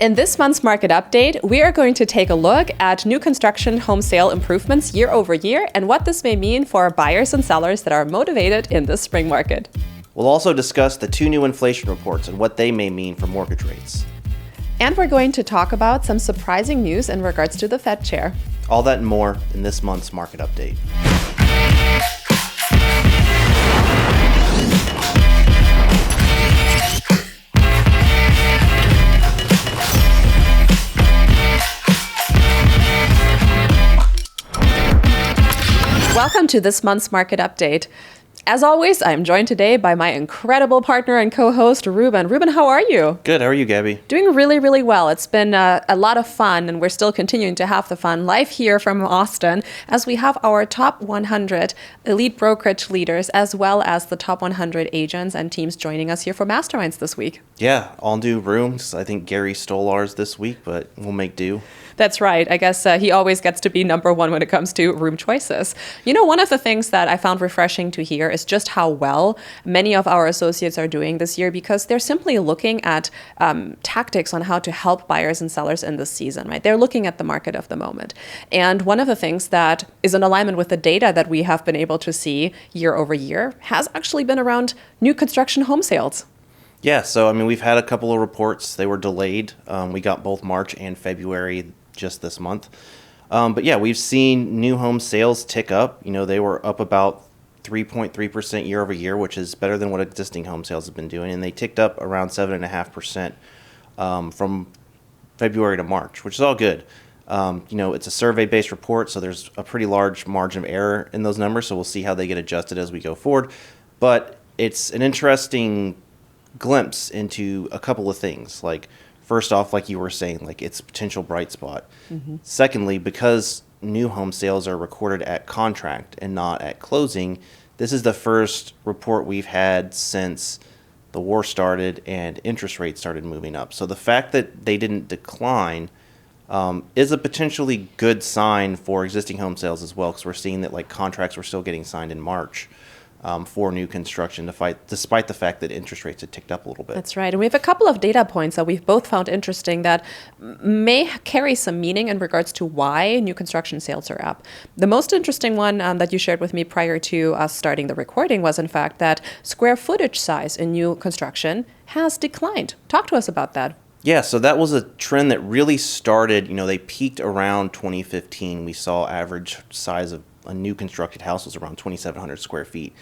In this month's market update, we are going to take a look at new construction home sale improvements year over year and what this may mean for buyers and sellers that are motivated in this spring market. We'll also discuss the two new inflation reports and what they may mean for mortgage rates. And we're going to talk about some surprising news in regards to the Fed Chair. All that and more in this month's market update. Welcome to this month's market update. As always, I'm joined today by my incredible partner and co-host, Ruben. Ruben, how are you? Good. How are you, Gabi? Doing really, really well. It's been a lot of fun, and we're still continuing to have the fun live here from Austin as we have our top 100 elite brokerage leaders as well as the top 100 agents and teams joining us here for Masterminds this week. Yeah, all new rooms. I think Gary stole ours this week, but we'll make do. That's right. I guess he always gets to be number one when it comes to room choices. You know, one of the things that I found refreshing to hear is just how well many of our associates are doing this year because they're simply looking at tactics on how to help buyers and sellers in this season, right? They're looking at the market of the moment. And one of the things that is in alignment with the data that we have been able to see year over year has actually been around new construction home sales. Yeah, so I mean, we've had a couple of reports. They were delayed. We got both March and February just this month. But yeah, we've seen new home sales tick up. You know, they were up about 3.3% year over year, which is better than what existing home sales have been doing. And they ticked up around 7.5% from February to March, which is all good. You know, it's a survey-based report, so there's a pretty large margin of error in those numbers. So we'll see how they get adjusted as we go forward. But it's an interesting glimpse into a couple of things. Like, first off, like you were saying, like it's a potential bright spot. Mm-hmm. Secondly, because new home sales are recorded at contract and not at closing, this is the first report we've had since the war started and interest rates started moving up. So the fact that they didn't decline is a potentially good sign for existing home sales as well, because we're seeing that like contracts were still getting signed in March. For new construction, despite the fact that interest rates had ticked up a little bit. That's right. And we have a couple of data points that we've both found interesting that may carry some meaning in regards to why new construction sales are up. The most interesting one that you shared with me prior to us starting the recording was, in fact, that square footage size in new construction has declined. Talk to us about that. Yeah, so that was a trend that really started, you know, they peaked around 2015. We saw average size of a new constructed house was around 2,700 square feet.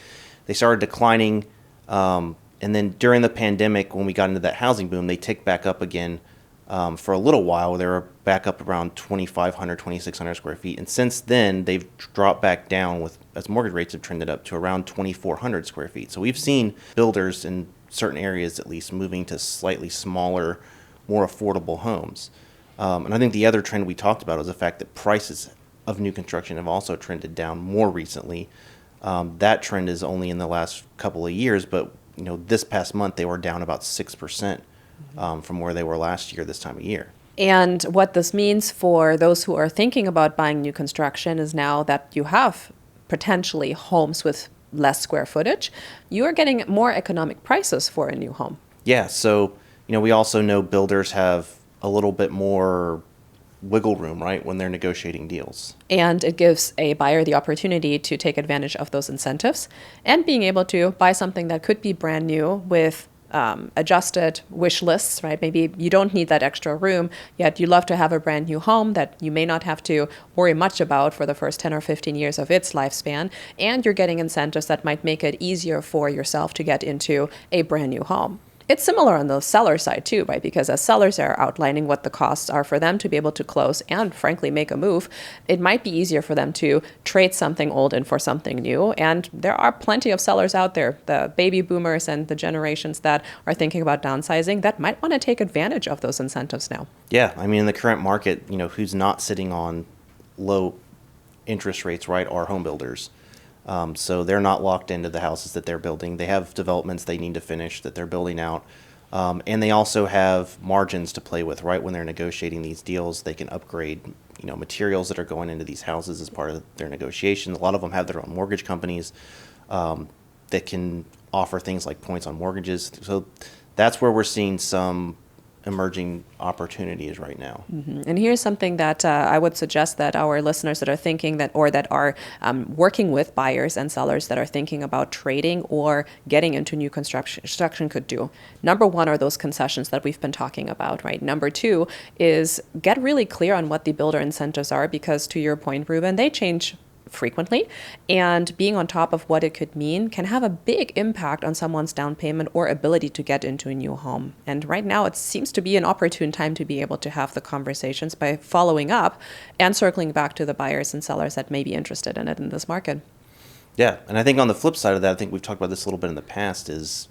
They started declining, and then during the pandemic, when we got into that housing boom, they ticked back up again for a little while. They were back up around 2,500, 2,600 square feet. And since then, they've dropped back down as mortgage rates have trended up to around 2,400 square feet. So we've seen builders in certain areas, at least, moving to slightly smaller, more affordable homes. And I think the other trend we talked about is the fact that prices of new construction have also trended down more recently. That trend is only in the last couple of years, but you know, this past month they were down about 6% from where they were last year this time of year. And what this means for those who are thinking about buying new construction is now that you have potentially homes with less square footage, you are getting more economic prices for a new home. Yeah, so you know, we also know builders have a little bit more wiggle room, right, when they're negotiating deals. And it gives a buyer the opportunity to take advantage of those incentives and being able to buy something that could be brand new with adjusted wish lists, right? Maybe you don't need that extra room, yet you love to have a brand new home that you may not have to worry much about for the first 10 or 15 years of its lifespan. And you're getting incentives that might make it easier for yourself to get into a brand new home. It's similar on the seller side too, right? Because as sellers are outlining what the costs are for them to be able to close and frankly make a move, it might be easier for them to trade something old in for something new. And there are plenty of sellers out there, the baby boomers and the generations that are thinking about downsizing that might want to take advantage of those incentives now. Yeah, I mean, in the current market, you know, who's not sitting on low interest rates, right, are home builders. So they're not locked into the houses that they're building. They have developments they need to finish that they're building out. And they also have margins to play with, right? When they're negotiating these deals, they can upgrade, you know, materials that are going into these houses as part of their negotiations. A lot of them have their own mortgage companies that can offer things like points on mortgages. So that's where we're seeing some emerging opportunities right now. And here's something that I would suggest that our listeners that are thinking that, or that are working with buyers and sellers that are thinking about trading or getting into new construction could do. Number one are those concessions that we've been talking about, right? Number two is get really clear on what the builder incentives are, because to your point, Ruben, they change frequently, and being on top of what it could mean can have a big impact on someone's down payment or ability to get into a new home. And right now it seems to be an opportune time to be able to have the conversations by following up and circling back to the buyers and sellers that may be interested in it in this market. Yeah, and I think on the flip side of that, I think we've talked about this a little bit in the past, is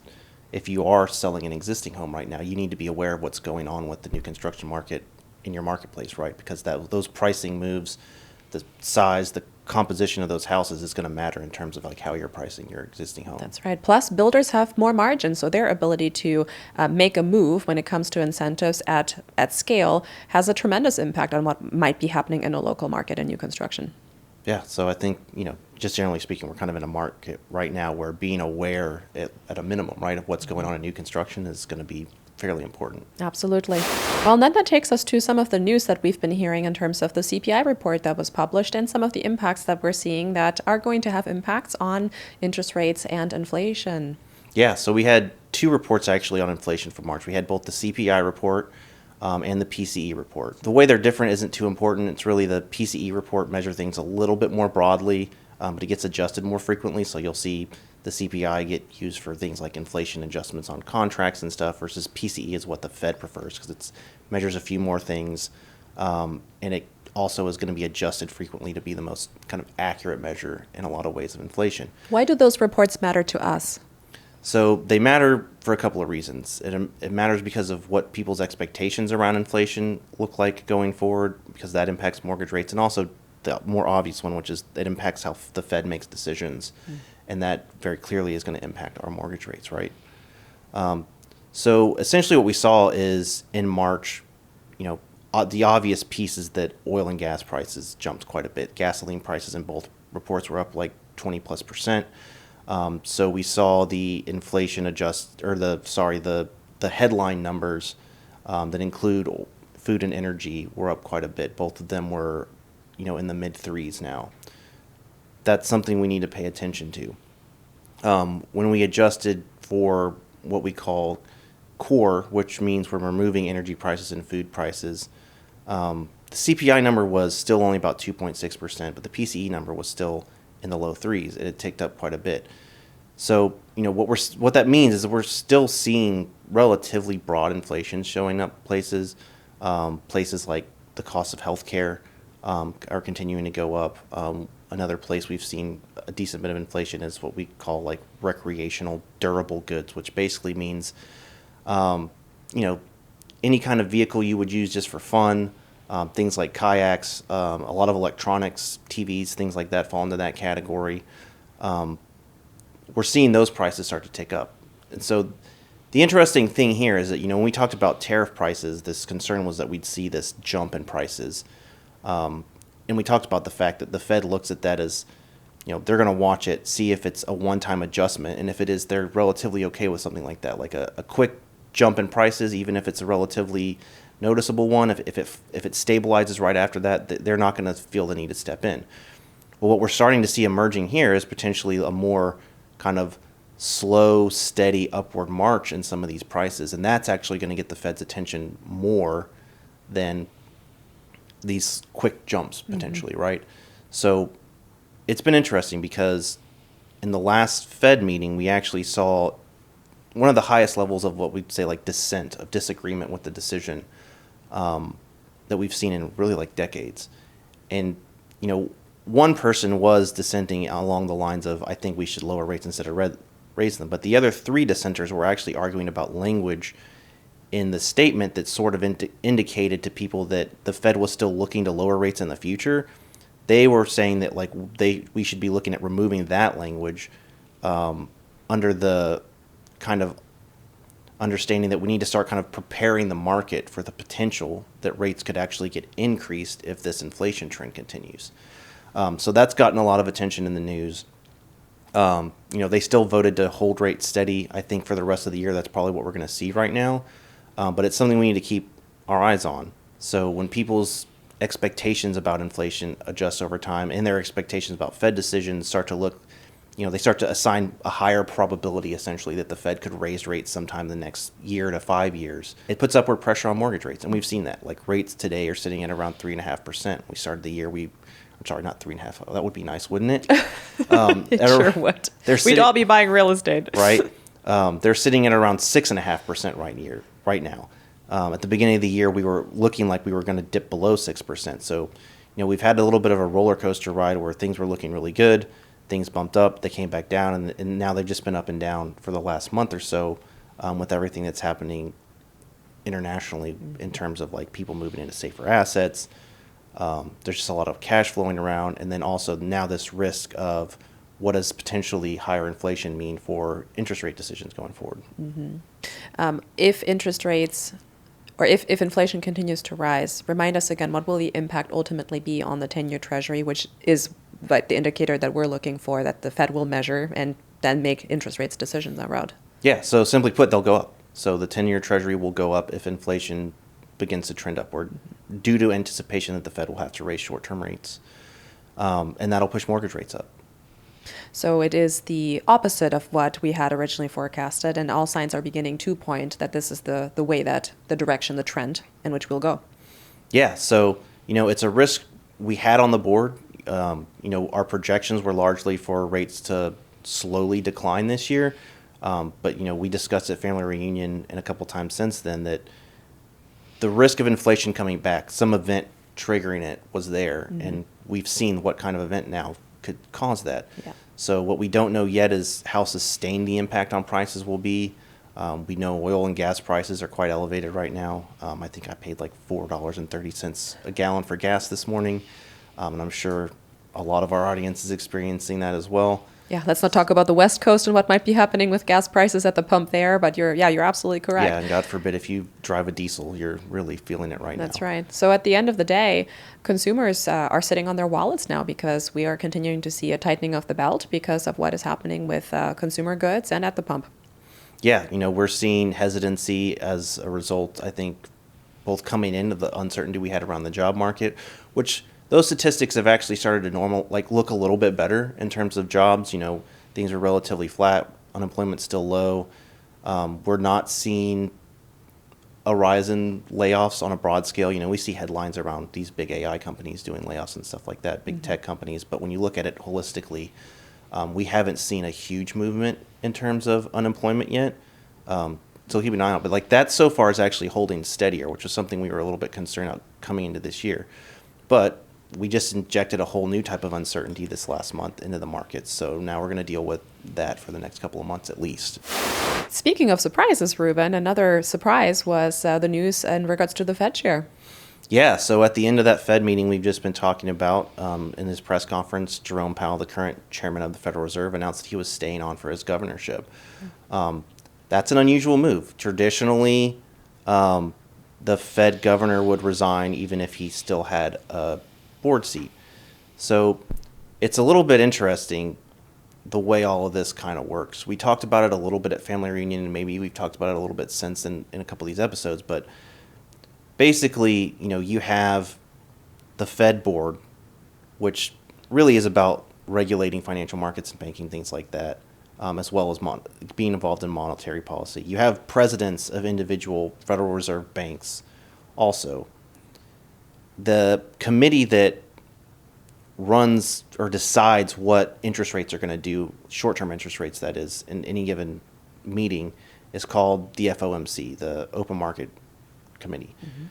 if you are selling an existing home right now, you need to be aware of what's going on with the new construction market in your marketplace, right? Because those pricing moves, the size, the composition of those houses is going to matter in terms of like how you're pricing your existing home. That's right. Plus, builders have more margin, so their ability to make a move when it comes to incentives at scale has a tremendous impact on what might be happening in a local market in new construction. Yeah, so I think, just generally speaking, we're kind of in a market right now where being aware at a minimum, right, of what's going on in new construction is going to be fairly important. Absolutely. Well, and then that takes us to some of the news that we've been hearing in terms of the CPI report that was published and some of the impacts that we're seeing that are going to have impacts on interest rates and inflation. Yeah, so we had two reports actually on inflation for March. We had both the CPI report and the PCE report. The way they're different isn't too important. It's really the PCE report measure things a little bit more broadly, but it gets adjusted more frequently. So you'll see the CPI get used for things like inflation adjustments on contracts and stuff, versus PCE is what the Fed prefers because it measures a few more things, and it also is going to be adjusted frequently to be the most kind of accurate measure in a lot of ways of inflation. Why do those reports matter to us? So they matter for a couple of reasons. It matters because of what people's expectations around inflation look like going forward, because that impacts mortgage rates, and also the more obvious one, which is it impacts how the Fed makes decisions. And that very clearly is going to impact our mortgage rates, right? So essentially what we saw is in March, the obvious piece is that oil and gas prices jumped quite a bit. Gasoline prices in both reports were up like 20+%. So we saw the inflation the headline numbers that include food and energy were up quite a bit. Both of them were, in the mid threes now. That's something we need to pay attention to. When we adjusted for what we call core, which means we're removing energy prices and food prices, the CPI number was still only about 2.6%, but the PCE number was still in the low threes, and it ticked up quite a bit. So, what that means is that we're still seeing relatively broad inflation showing up places. Places like the cost of healthcare are continuing to go up. Another place we've seen a decent bit of inflation is what we call like recreational durable goods, which basically means, any kind of vehicle you would use just for fun, things like kayaks, a lot of electronics, TVs, things like that fall into that category. We're seeing those prices start to tick up. And so the interesting thing here is that, when we talked about tariff prices, this concern was that we'd see this jump in prices. And we talked about the fact that the Fed looks at that as, they're going to watch it, see if it's a one-time adjustment. And if it is, they're relatively okay with something like that, like a quick jump in prices, even if it's a relatively noticeable one. If it stabilizes right after that, they're not going to feel the need to step in. Well, what we're starting to see emerging here is potentially a more kind of slow, steady upward march in some of these prices. And that's actually going to get the Fed's attention more than these quick jumps potentially, right? So it's been interesting because in the last Fed meeting, we actually saw one of the highest levels of what we'd say like dissent, of disagreement with the decision that we've seen in really like decades. And, one person was dissenting along the lines of, I think we should lower rates instead of raise them. But the other three dissenters were actually arguing about language in the statement that sort of indicated to people that the Fed was still looking to lower rates in the future. They were saying that we should be looking at removing that language under the kind of understanding that we need to start kind of preparing the market for the potential that rates could actually get increased if this inflation trend continues. So that's gotten a lot of attention in the news. They still voted to hold rates steady. I think for the rest of the year, that's probably what we're going to see right now. but it's something we need to keep our eyes on. So when people's expectations about inflation adjust over time and their expectations about Fed decisions start to look, they start to assign a higher probability essentially that the Fed could raise rates sometime the next year to 5 years. It puts upward pressure on mortgage rates. And we've seen that. Like rates today are sitting at around 3.5%. We started the year, I'm sorry, not 3.5. Oh, that would be nice, wouldn't it? It sure would. We'd all be buying real estate. Right. They're sitting at around 6.5% right now. At the beginning of the year, we were looking like we were going to dip below 6%. So, we've had a little bit of a roller coaster ride where things were looking really good. Things bumped up, they came back down, and now they've just been up and down for the last month or so with everything that's happening internationally in terms of like people moving into safer assets. There's just a lot of cash flowing around, and then also now this risk of what does potentially higher inflation mean for interest rate decisions going forward. If interest rates or if inflation continues to rise, remind us again, what will the impact ultimately be on the 10-year Treasury, which is like the indicator that we're looking for, that the Fed will measure and then make interest rates decisions around? Yeah, so simply put, they'll go up. So the 10-year Treasury will go up if inflation begins to trend upward due to anticipation that the Fed will have to raise short-term rates. And that'll push mortgage rates up. So it is the opposite of what we had originally forecasted, and all signs are beginning to point that this is the way that the direction, the trend in which we'll go. Yeah, so, it's a risk we had on the board. Our projections were largely for rates to slowly decline this year. But, we discussed at Family Reunion and a couple times since then that the risk of inflation coming back, some event triggering it was there. Mm-hmm. And we've seen what kind of event now could cause that. Yeah. So what we don't know yet is how sustained the impact on prices will be. We know oil and gas prices are quite elevated right now. I think I paid like $4.30 a gallon for gas this morning. And I'm sure a lot of our audience is experiencing that as well. Yeah, let's not talk about the West Coast and what might be happening with gas prices at the pump there, but you're absolutely correct. Yeah, and God forbid if you drive a diesel, you're really feeling it right now. That's right. So at the end of the day, consumers are sitting on their wallets now because we are continuing to see a tightening of the belt because of what is happening with consumer goods and at the pump. Yeah, we're seeing hesitancy as a result, I think, both coming into the uncertainty we had around the job market, which those statistics have actually started to look a little bit better in terms of jobs. Things are relatively flat. Unemployment's still low. We're not seeing a rise in layoffs on a broad scale. We see headlines around these big AI companies doing layoffs and stuff like that, big mm-hmm. tech companies. But when you look at it holistically, we haven't seen a huge movement in terms of unemployment yet. So keep an eye on it. But that so far is actually holding steadier, which was something we were a little bit concerned about coming into this year. But we just injected a whole new type of uncertainty this last month into the markets. So now we're going to deal with that for the next couple of months at least. Speaking of surprises, Ruben, another surprise was the news in regards to the Fed chair. Yeah, so at the end of that Fed meeting we've just been talking about, in his press conference, Jerome Powell, the current chairman of the Federal Reserve, announced that he was staying on for his governorship. That's an unusual move. Traditionally, the Fed governor would resign even if he still had a board seat. So it's a little bit interesting the way all of this kind of works. We talked about it a little bit at Family Reunion, and maybe we've talked about it a little bit since in a couple of these episodes, but basically, you have the Fed board, which really is about regulating financial markets and banking, things like that, as well as being involved in monetary policy. You have presidents of individual Federal Reserve banks also. The committee that runs or decides what interest rates are going to do, short-term interest rates that is, in any given meeting, is called the FOMC, the Open Market Committee. Mm-hmm.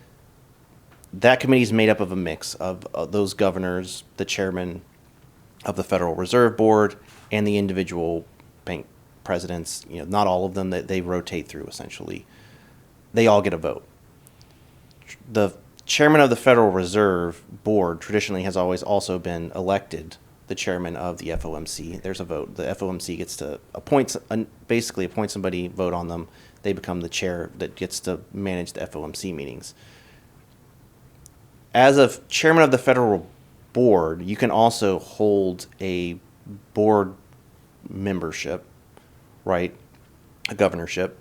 That committee is made up of a mix of those governors, the chairman of the Federal Reserve Board, and the individual bank presidents. Not all of them, that they rotate through essentially. They all get a vote. The chairman of the Federal Reserve Board traditionally has always also been elected the chairman of the FOMC. There's a vote. The FOMC gets to appoint somebody, vote on them. They become the chair that gets to manage the FOMC meetings. As a chairman of the Federal Board, you can also hold a board membership, right? A governorship.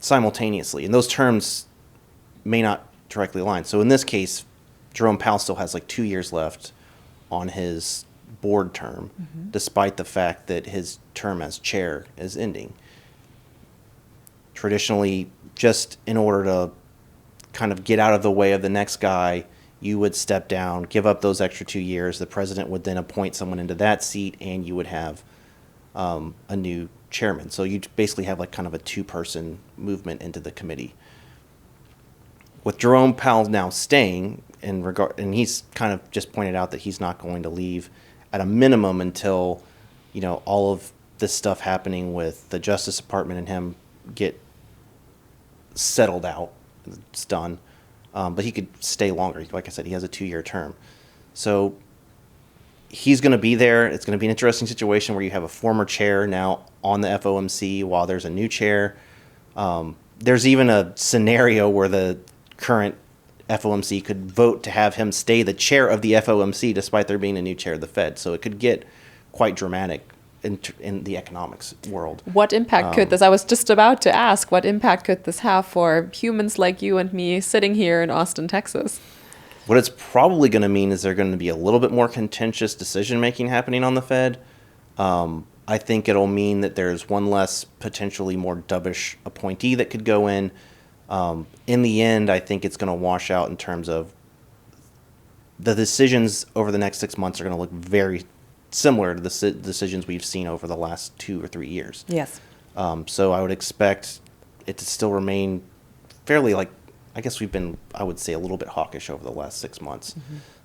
simultaneously, and those terms may not directly align. So in this case, Jerome Powell still has like 2 years left on his board term, despite the fact that his term as chair is ending. Traditionally, just in order to kind of get out of the way of the next guy, you would step down, give up those extra 2 years. The president would then appoint someone into that seat, and you would have a new chairman. So you basically have like kind of a two-person movement into the committee. With Jerome Powell now staying, and he's kind of just pointed out that he's not going to leave at a minimum until, all of this stuff happening with the Justice Department and him get settled out. It's done. But he could stay longer. Like I said, he has a 2-year term. So he's going to be there. It's going to be an interesting situation where you have a former chair now on the FOMC while there's a new chair. There's even a scenario where the current FOMC could vote to have him stay the chair of the FOMC despite there being a new chair of the Fed. So it could get quite dramatic in the economics world. What impact could this, I was just about to ask, what impact could this have for humans like you and me sitting here in Austin, Texas? What it's probably going to mean is there's going to be a little bit more contentious decision-making happening on the Fed. I think it'll mean that there's one less potentially more dovish appointee that could go in. In the end, I think it's going to wash out in terms of the decisions over the next 6 months are going to look very similar to the decisions we've seen over the last 2 or 3 years. Yes. So I would expect it to still remain fairly I guess we've been, I would say, a little bit hawkish over the last 6 months.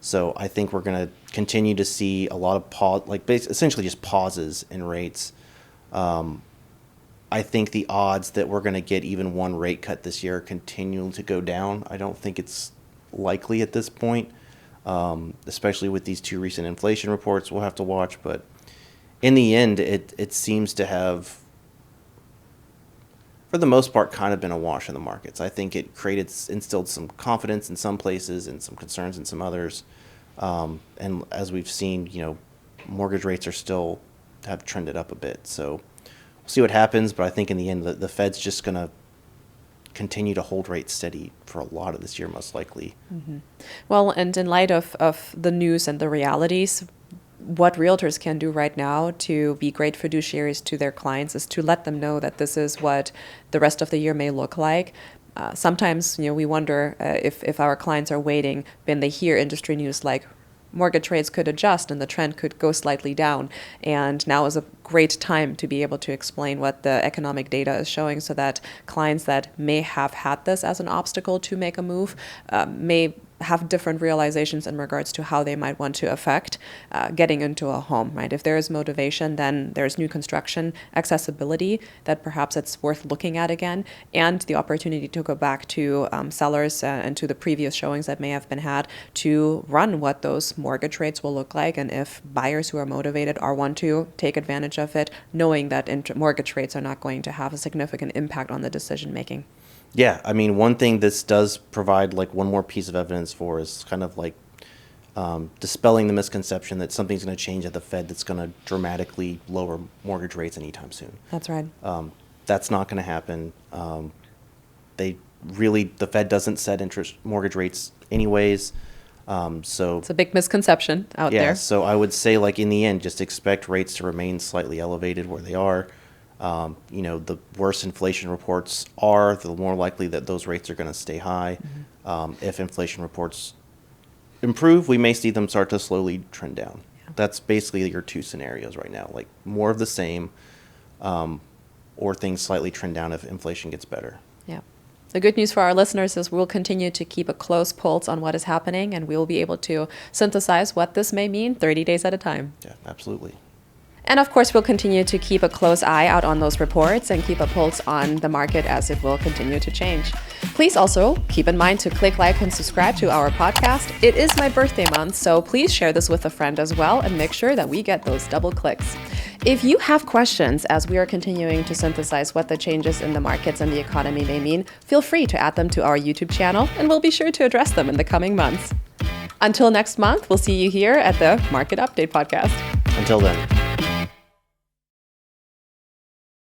So I think we're going to continue to see a lot of essentially just pauses in rates. I think the odds that we're going to get even one rate cut this year continue to go down. I don't think it's likely at this point, especially with these 2 recent inflation reports we'll have to watch. But in the end, it seems to have, for the most part, kind of been a wash in the markets. I think it instilled some confidence in some places and some concerns in some others. And as we've seen, mortgage rates have trended up a bit. So we'll see what happens, but I think in the end, the Fed's just going to continue to hold rates steady for a lot of this year, most likely. Well, and in light of the news and the realities, what realtors can do right now to be great fiduciaries to their clients is to let them know that this is what the rest of the year may look like. Sometimes, we wonder if our clients are waiting when they hear industry news like mortgage rates could adjust and the trend could go slightly down. And now is a great time to be able to explain what the economic data is showing so that clients that may have had this as an obstacle to make a move may have different realizations in regards to how they might want to affect getting into a home, right? If there is motivation, then there's new construction, accessibility that perhaps it's worth looking at again, and the opportunity to go back to sellers and to the previous showings that may have been had to run what those mortgage rates will look like, and if buyers who are motivated want to take advantage of it, knowing that mortgage rates are not going to have a significant impact on the decision making. Yeah, I mean, one thing this does provide one more piece of evidence for is kind of dispelling the misconception that something's going to change at the Fed that's going to dramatically lower mortgage rates anytime soon. That's right. That's not going to happen. The Fed doesn't set mortgage rates anyways. So it's a big misconception out there. Yeah, so I would say in the end, just expect rates to remain slightly elevated where they are. The worse inflation reports are, the more likely that those rates are going to stay high. If inflation reports improve, we may see them start to slowly trend down. Yeah. That's basically your 2 scenarios right now, more of the same, or things slightly trend down if inflation gets better. Yeah. The good news for our listeners is we'll continue to keep a close pulse on what is happening, and we'll be able to synthesize what this may mean 30 days at a time. Yeah, absolutely. And of course, we'll continue to keep a close eye out on those reports and keep a pulse on the market as it will continue to change. Please also keep in mind to click like and subscribe to our podcast. It is my birthday month, so please share this with a friend as well and make sure that we get those double clicks. If you have questions as we are continuing to synthesize what the changes in the markets and the economy may mean, feel free to add them to our YouTube channel, and we'll be sure to address them in the coming months. Until next month, we'll see you here at the Market Update Podcast. Until then.